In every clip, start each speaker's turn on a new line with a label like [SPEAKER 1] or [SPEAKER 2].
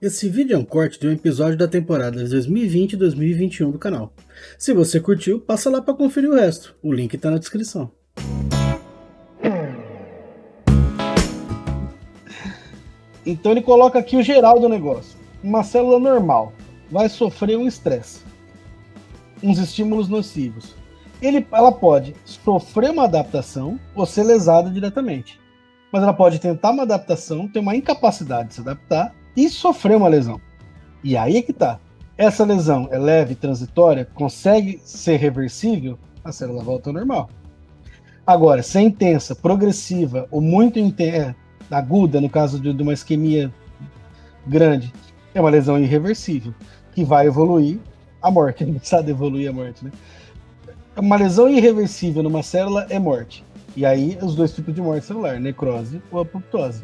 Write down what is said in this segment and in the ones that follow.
[SPEAKER 1] Esse vídeo é um corte de um episódio da temporada de 2020 e 2021 do canal. Se você curtiu, passa lá para conferir o resto. O link está na descrição. Então ele coloca aqui o geral do negócio. Uma célula normal vai sofrer um estresse, uns estímulos nocivos. Ela pode sofrer uma adaptação ou ser lesada diretamente. Mas ela pode tentar uma adaptação, ter uma incapacidade de se adaptar e sofrer uma lesão. E aí é que tá. Essa lesão é leve, transitória, consegue ser reversível, a célula volta ao normal. Agora, se é intensa, progressiva ou muito aguda, no caso de uma isquemia grande, é uma lesão irreversível, que vai evoluir a morte. A gente sabe evoluir a morte, né? Uma lesão irreversível numa célula é morte. E aí, os dois tipos de morte celular, necrose ou apoptose.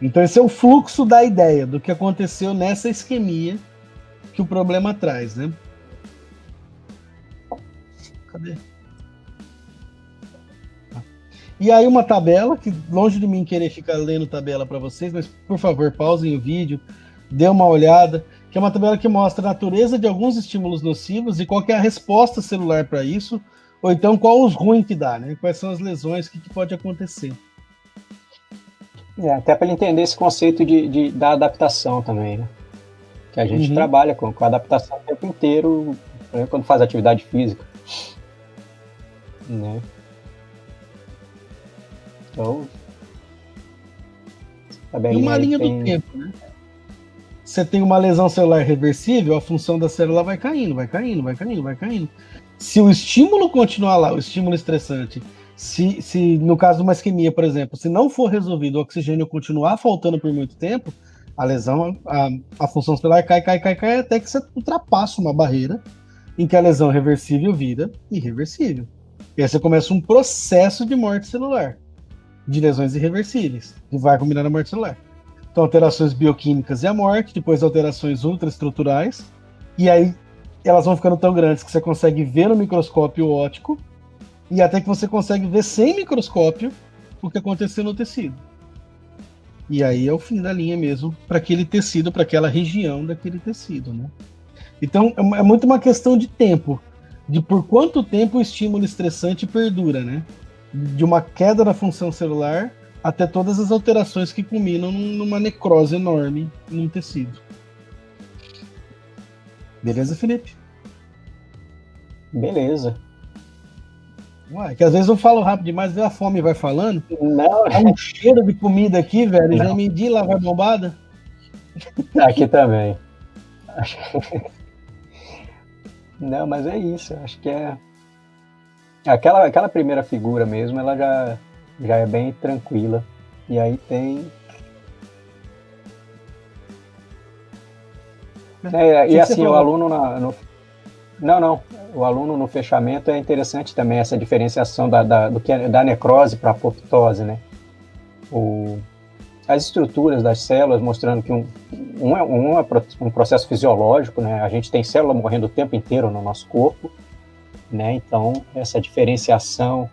[SPEAKER 1] Então, esse é o fluxo da ideia do que aconteceu nessa isquemia que o problema traz, né? Cadê? E aí uma tabela, que longe de mim querer ficar lendo tabela para vocês, mas por favor, pausem o vídeo, dê uma olhada, que é uma tabela que mostra a natureza de alguns estímulos nocivos e qual que é a resposta celular para isso, ou então qual os ruins que dá, né? Quais são as lesões, o que pode acontecer.
[SPEAKER 2] Até para ele entender esse conceito da adaptação também, né? Que a gente trabalha com adaptação o tempo inteiro, quando faz atividade física, né? Então,
[SPEAKER 1] e uma linha do tempo, né? Você tem uma lesão celular reversível, a função da célula vai caindo, vai caindo, vai caindo, vai caindo. Se o estímulo continuar lá, o estímulo estressante, se no caso de uma isquemia, por exemplo, se não for resolvido, o oxigênio continuar faltando por muito tempo, a lesão, a função celular cai, até que você ultrapassa uma barreira em que a lesão reversível vira irreversível. E aí você começa um processo de morte celular, de lesões irreversíveis, que vai combinar a morte celular. Então, alterações bioquímicas e a morte, depois alterações ultraestruturais, e aí elas vão ficando tão grandes que você consegue ver no microscópio óptico, e até que você consegue ver sem microscópio o que aconteceu no tecido. E aí é o fim da linha mesmo, para aquele tecido, para aquela região daquele tecido, né? Então, é muito uma questão de tempo, de por quanto tempo o estímulo estressante perdura, né? De uma queda da função celular até todas as alterações que culminam numa necrose enorme num tecido. Beleza, Felipe?
[SPEAKER 2] Beleza.
[SPEAKER 1] Ué, que às vezes eu falo rápido demais, a fome vai falando.
[SPEAKER 2] Não.
[SPEAKER 1] Há um cheiro de comida aqui, velho. Já medi lá, vai bombada.
[SPEAKER 2] Aqui também. Não, mas é isso. Acho que é aquela primeira figura mesmo, ela já é bem tranquila. E aí tem... e assim, o aluno o aluno no fechamento é interessante também essa diferenciação da necrose para a apoptose, né? As estruturas das células mostrando que um é um processo fisiológico, né? A gente tem célula morrendo o tempo inteiro no nosso corpo, né? Então, essa diferenciação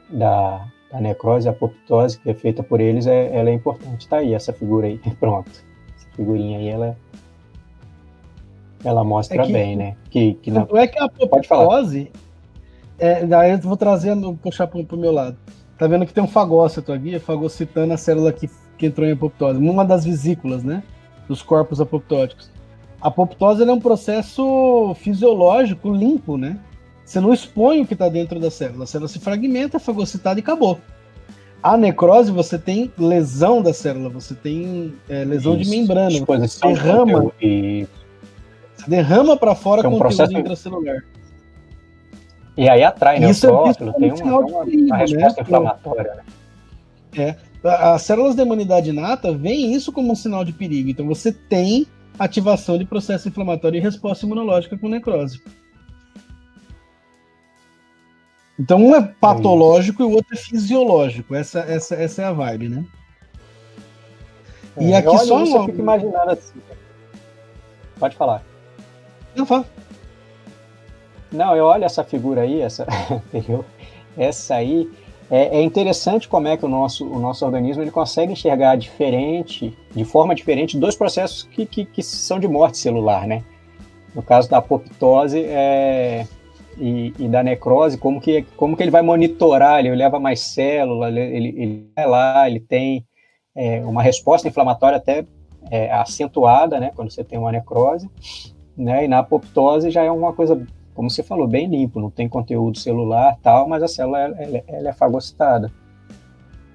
[SPEAKER 2] da necrose e apoptose que é feita por eles, ela é importante. Tá aí, essa figura aí, pronto. Essa figurinha aí, ela mostra bem, né?
[SPEAKER 1] Não é que a apoptose, daí eu vou puxar para o meu lado. Tá vendo que tem um fagócito aqui, fagocitando a célula que entrou em apoptose, uma das vesículas, né? Dos corpos apoptóticos. A apoptose é um processo fisiológico limpo, né? Você não expõe o que está dentro da célula. A célula se fragmenta, é fagocitada e acabou. A necrose, você tem lesão da célula, você tem lesão de membrana, você derrama para fora conteúdo intracelular.
[SPEAKER 2] E aí atrai
[SPEAKER 1] neutrófilo,
[SPEAKER 2] tem uma resposta inflamatória, né?
[SPEAKER 1] As células da imunidade inata veem isso como um sinal de perigo. Então você tem ativação de processo inflamatório e resposta imunológica com necrose. Então um é patológico e o outro é fisiológico. Essa é a vibe, né?
[SPEAKER 2] E aqui eu fico imaginando assim. Pode falar.
[SPEAKER 1] Não, fala.
[SPEAKER 2] Não, eu olho essa figura aí, essa aí, É interessante como é que o nosso organismo ele consegue enxergar de forma diferente, dois processos que são de morte celular, né? No caso da apoptose e da necrose, como que ele vai monitorar, ele leva mais célula, ele vai lá, ele tem uma resposta inflamatória até acentuada, né? Quando você tem uma necrose, né? E na apoptose já é uma coisa, como você falou, bem limpo, não tem conteúdo celular tal, mas a célula ela é fagocitada,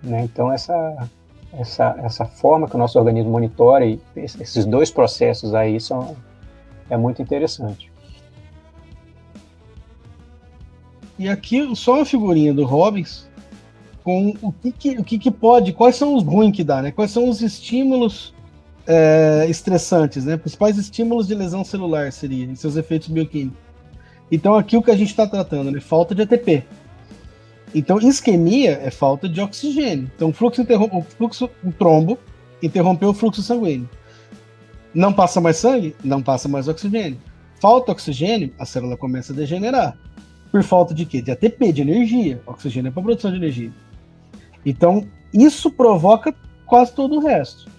[SPEAKER 2] né? Então essa forma que o nosso organismo monitora e esses dois processos aí é muito interessante.
[SPEAKER 1] E aqui só uma figurinha do Robbins com o que pode, quais são os ruins que dá, né? Quais são os estímulos estressantes, né? Principais estímulos de lesão celular seria, e seus efeitos bioquímicos. Então aqui o que a gente está tratando, né? Falta de ATP. Então isquemia é falta de oxigênio. Então o trombo interrompeu o fluxo sanguíneo. Não passa mais sangue? Não passa mais oxigênio. Falta oxigênio, a célula começa a degenerar. Por falta de quê? De ATP, de energia. Oxigênio é para produção de energia. Então isso provoca quase todo o resto.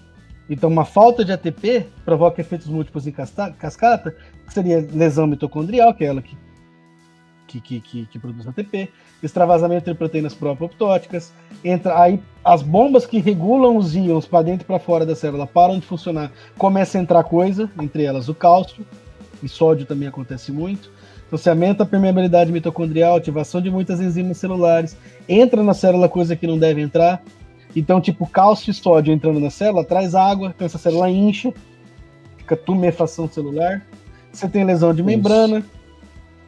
[SPEAKER 1] Então, uma falta de ATP provoca efeitos múltiplos em cascata, que seria lesão mitocondrial, que é ela que produz ATP, extravasamento de proteínas pró-apoptóticas, entra aí as bombas que regulam os íons para dentro e para fora da célula param de funcionar, começa a entrar coisa, entre elas o cálcio, e sódio também acontece muito. Então, você aumenta a permeabilidade mitocondrial, ativação de muitas enzimas celulares, entra na célula coisa que não deve entrar. Então, tipo, cálcio e sódio entrando na célula, traz água, então essa célula incha, fica tumefação celular, você tem lesão de membrana.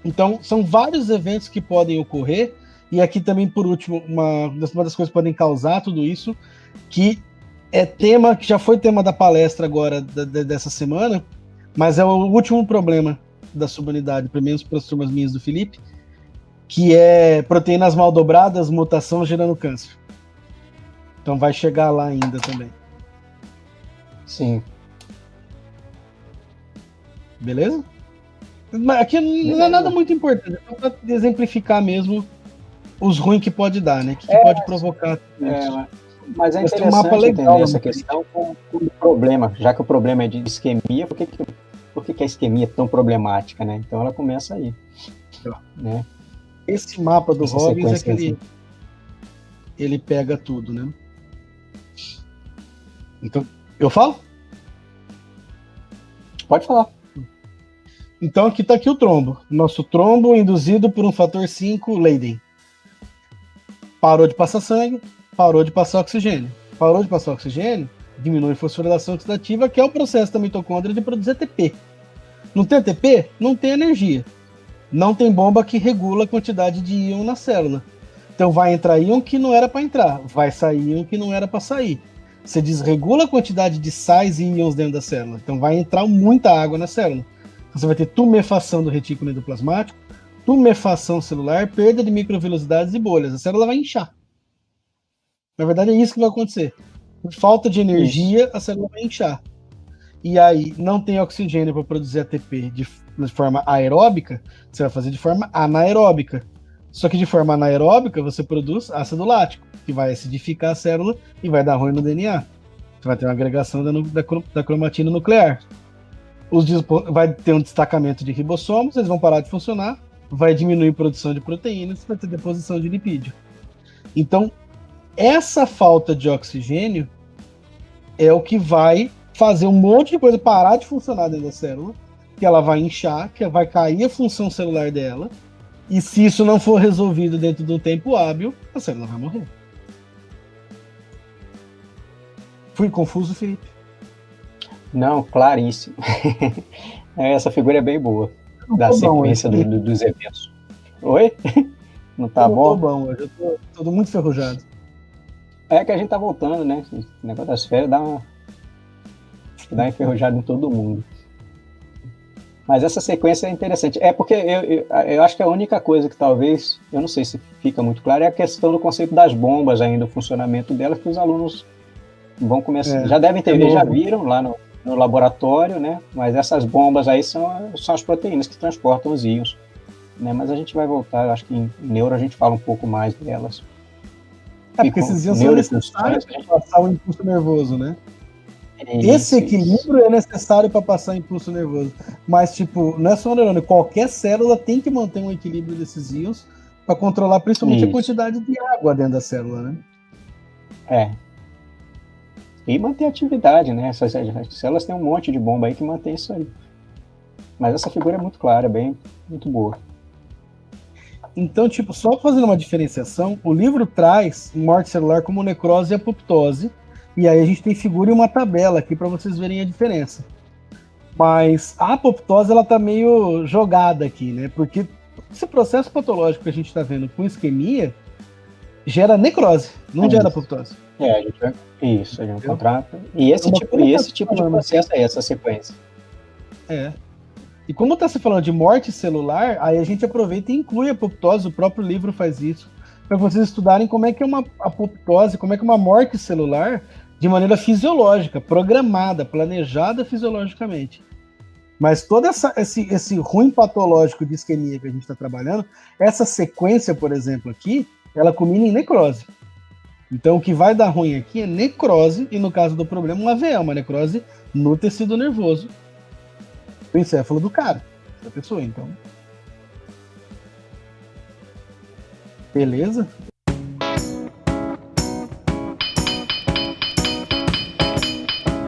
[SPEAKER 1] Então, são vários eventos que podem ocorrer, e aqui também, por último, uma das coisas que podem causar tudo isso, que que já foi tema da palestra agora, dessa semana, mas é o último problema da subunidade, pelo menos para as turmas minhas do Felipe, que é proteínas mal dobradas, mutação gerando câncer. Então vai chegar lá ainda também.
[SPEAKER 2] Sim.
[SPEAKER 1] Beleza? Mas aqui não é nada muito importante, é só para exemplificar mesmo os ruins que pode dar, né? Que pode provocar isso.
[SPEAKER 2] Mas é interessante um mapa legal, entender essa questão com o problema. Já que o problema é de isquemia, por que a isquemia é tão problemática, né? Então ela começa aí. Né?
[SPEAKER 1] Esse mapa do Robbins é que ele pega tudo, né? Então, eu falo?
[SPEAKER 2] Pode falar.
[SPEAKER 1] Então aqui está aqui o trombo. Nosso trombo induzido por um fator 5 Leiden. Parou de passar sangue, parou de passar oxigênio. Parou de passar oxigênio, diminui a fosforilação oxidativa, que é o processo da mitocôndria de produzir ATP. Não tem ATP? Não tem energia. Não tem bomba que regula a quantidade de íon na célula. Então vai entrar íon que não era para entrar, vai sair íon que não era para sair. Você desregula a quantidade de sais e íons dentro da célula. Então vai entrar muita água na célula. Você vai ter tumefação do retículo endoplasmático, tumefação celular, perda de microvelocidades e bolhas. A célula vai inchar. Na verdade é isso que vai acontecer. Por falta de energia, a célula vai inchar. E aí não tem oxigênio para produzir ATP de forma aeróbica, você vai fazer de forma anaeróbica. Só que de forma anaeróbica você produz ácido lático, que vai acidificar a célula e vai dar ruim no DNA. Você vai ter uma agregação da cromatina nuclear. Vai ter um destacamento de ribossomos, eles vão parar de funcionar, vai diminuir a produção de proteínas, vai ter deposição de lipídio. Então, essa falta de oxigênio é o que vai fazer um monte de coisa parar de funcionar dentro da célula, que ela vai inchar, que vai cair a função celular dela, e se isso não for resolvido dentro de um tempo hábil, a célula vai morrer. Fui confuso, Felipe?
[SPEAKER 2] Não, claríssimo. Essa figura é bem boa, da sequência dos eventos. Oi? Não tá bom?
[SPEAKER 1] Tô bom, hoje eu tô muito ferrujado.
[SPEAKER 2] É que a gente tá voltando, né? O negócio das férias dá uma enferrujada em todo mundo. Mas essa sequência é interessante. É porque eu acho que a única coisa que talvez, eu não sei se fica muito claro, é a questão do conceito das bombas ainda, o funcionamento delas, que os alunos vão começar. Já devem ter, já viram lá no laboratório, né? Mas essas bombas aí são as proteínas que transportam os íons. Né? Mas a gente vai voltar, acho que em neuro a gente fala um pouco mais delas.
[SPEAKER 1] É, porque esses íons são necessários para passar o impulso nervoso, né? Esse equilíbrio é necessário para passar impulso nervoso. Mas, tipo, não é só um neurônio. Qualquer célula tem que manter um equilíbrio desses íons para controlar principalmente a quantidade de água dentro da célula, né?
[SPEAKER 2] E manter a atividade, né? Essas células têm um monte de bomba aí que mantém isso aí. Mas essa figura é muito clara, muito boa.
[SPEAKER 1] Então, tipo, só fazendo uma diferenciação, o livro traz morte celular como necrose e apoptose. E aí a gente tem figura e uma tabela aqui para vocês verem a diferença. Mas a apoptose, ela tá meio jogada aqui, né? Porque esse processo patológico que a gente está vendo com isquemia gera necrose, não gera apoptose.
[SPEAKER 2] A gente vai encontrar. E esse tipo de processo é essa sequência.
[SPEAKER 1] E como está se falando de morte celular, aí a gente aproveita e inclui a apoptose, o próprio livro faz isso, para vocês estudarem como é que é uma apoptose, como é que é uma morte celular de maneira fisiológica, programada, planejada fisiologicamente. Mas todo esse ruim patológico de isquemia que a gente está trabalhando, essa sequência, por exemplo, aqui, ela culmina em necrose. Então, o que vai dar ruim aqui é necrose, e no caso do problema, uma AVE, uma necrose no tecido nervoso, o encéfalo do cara, da pessoa, então. Beleza?